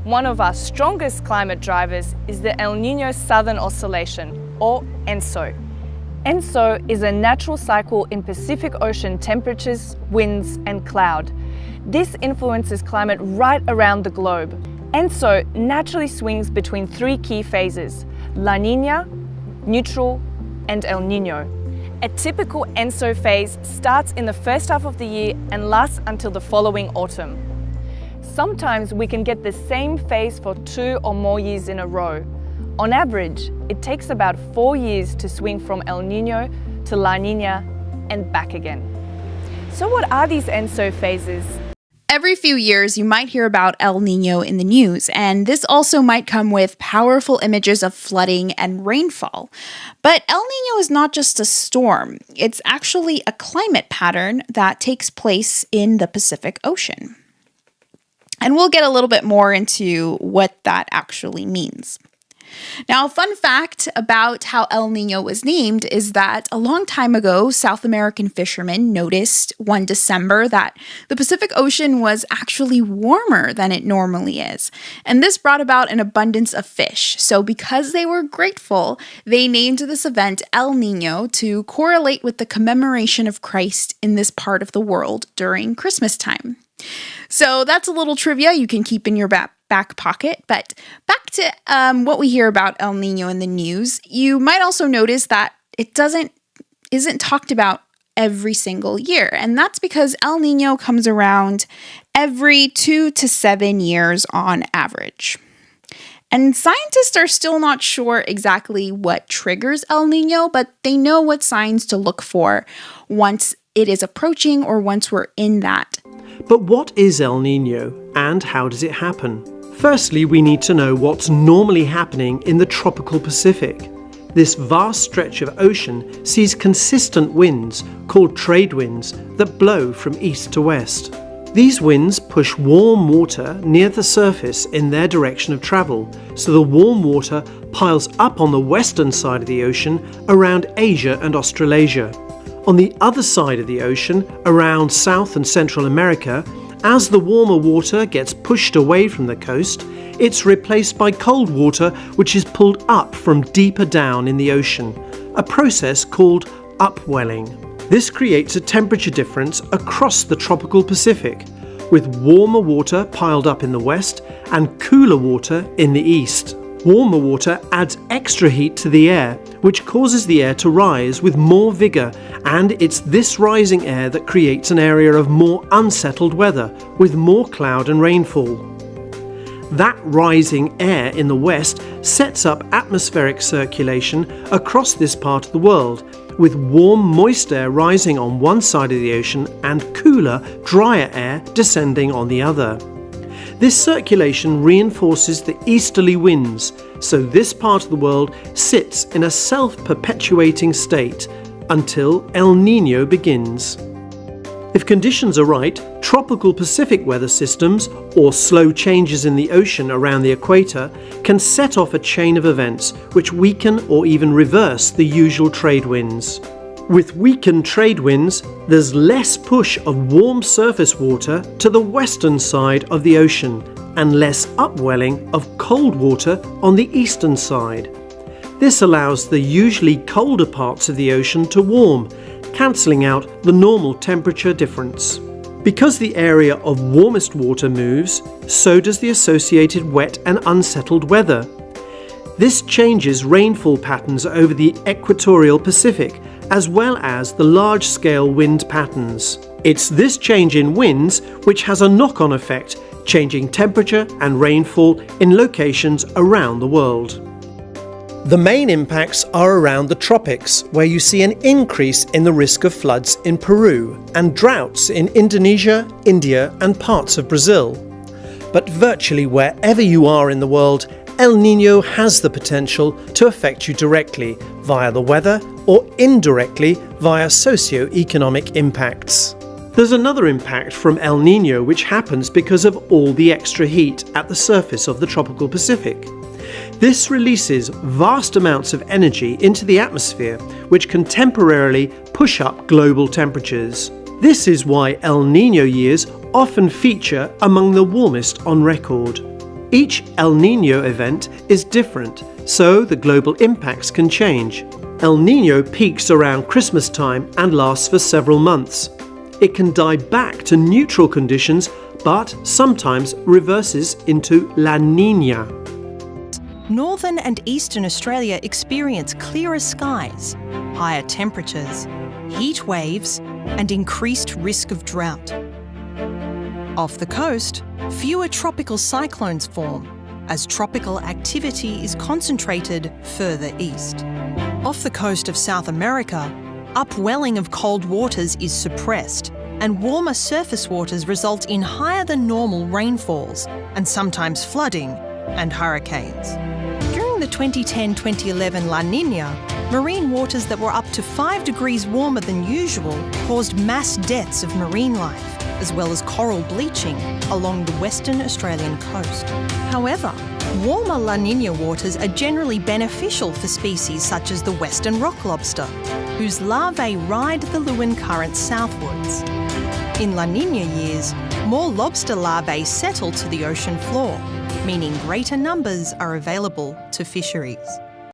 One of our strongest climate drivers is the El Niño Southern Oscillation, or ENSO. ENSO is a natural cycle in Pacific Ocean temperatures, winds, and cloud. This influences climate right around the globe. ENSO naturally swings between three key phases: La Niña, neutral, and El Niño. A typical ENSO phase starts in the first half of the year and lasts until the following autumn. Sometimes we can get the same phase for 2 or more years in a row. On average, it takes about 4 years to swing from El Niño to La Niña and back again. So what are these ENSO phases? Every few years, you might hear about El Niño in the news, and this also might come with powerful images of flooding and rainfall. But El Niño is not just a storm. It's actually a climate pattern that takes place in the Pacific Ocean. And we'll get a little bit more into what that actually means. Now, a fun fact about how El Niño was named is that a long time ago, South American fishermen noticed one December that the Pacific Ocean was actually warmer than it normally is. And this brought about an abundance of fish. So because they were grateful, they named this event El Niño to correlate with the commemoration of Christ in this part of the world during Christmas time. So that's a little trivia you can keep in your back pocket. But back to what we hear about El Niño in the news, you might also notice that it isn't talked about every single year. And that's because El Niño comes around every 2 to 7 years on average. And scientists are still not sure exactly what triggers El Niño, but they know what signs to look for once it is approaching or once we're in that. But what is El Niño and how does it happen? Firstly, we need to know what's normally happening in the tropical Pacific. This vast stretch of ocean sees consistent winds, called trade winds, that blow from east to west. These winds push warm water near the surface in their direction of travel, so the warm water piles up on the western side of the ocean around Asia and Australasia. On the other side of the ocean, around South and Central America, as the warmer water gets pushed away from the coast, it's replaced by cold water which is pulled up from deeper down in the ocean, a process called upwelling. This creates a temperature difference across the tropical Pacific, with warmer water piled up in the west and cooler water in the east. Warmer water adds extra heat to the air, which causes the air to rise with more vigour, and it's this rising air that creates an area of more unsettled weather, with more cloud and rainfall. That rising air in the west sets up atmospheric circulation across this part of the world, with warm, moist air rising on one side of the ocean and cooler, drier air descending on the other. This circulation reinforces the easterly winds, so this part of the world sits in a self-perpetuating state until El Niño begins. If conditions are right, tropical Pacific weather systems, or slow changes in the ocean around the equator, can set off a chain of events which weaken or even reverse the usual trade winds. With weakened trade winds, there's less push of warm surface water to the western side of the ocean and less upwelling of cold water on the eastern side. This allows the usually colder parts of the ocean to warm, cancelling out the normal temperature difference. Because the area of warmest water moves, so does the associated wet and unsettled weather. This changes rainfall patterns over the equatorial Pacific, as well as the large-scale wind patterns. It's this change in winds which has a knock-on effect, changing temperature and rainfall in locations around the world. The main impacts are around the tropics, where you see an increase in the risk of floods in Peru and droughts in Indonesia, India, and parts of Brazil. But virtually wherever you are in the world, El Niño has the potential to affect you directly via the weather or indirectly via socio-economic impacts. There's another impact from El Niño which happens because of all the extra heat at the surface of the tropical Pacific. This releases vast amounts of energy into the atmosphere, which can temporarily push up global temperatures. This is why El Niño years often feature among the warmest on record. Each El Niño event is different, so the global impacts can change. El Niño peaks around Christmas time and lasts for several months. It can die back to neutral conditions, but sometimes reverses into La Niña. Northern and eastern Australia experience clearer skies, higher temperatures, heat waves, and increased risk of drought. Off the coast, fewer tropical cyclones form, as tropical activity is concentrated further east. Off the coast of South America, upwelling of cold waters is suppressed, and warmer surface waters result in higher than normal rainfalls, and sometimes flooding and hurricanes. During the 2010-2011 La Niña, marine waters that were up to 5 degrees warmer than usual caused mass deaths of marine life, as well as coral bleaching along the Western Australian coast. However, warmer La Niña waters are generally beneficial for species such as the western rock lobster, whose larvae ride the Lewin Current southwards. In La Niña years, more lobster larvae settle to the ocean floor, meaning greater numbers are available to fisheries.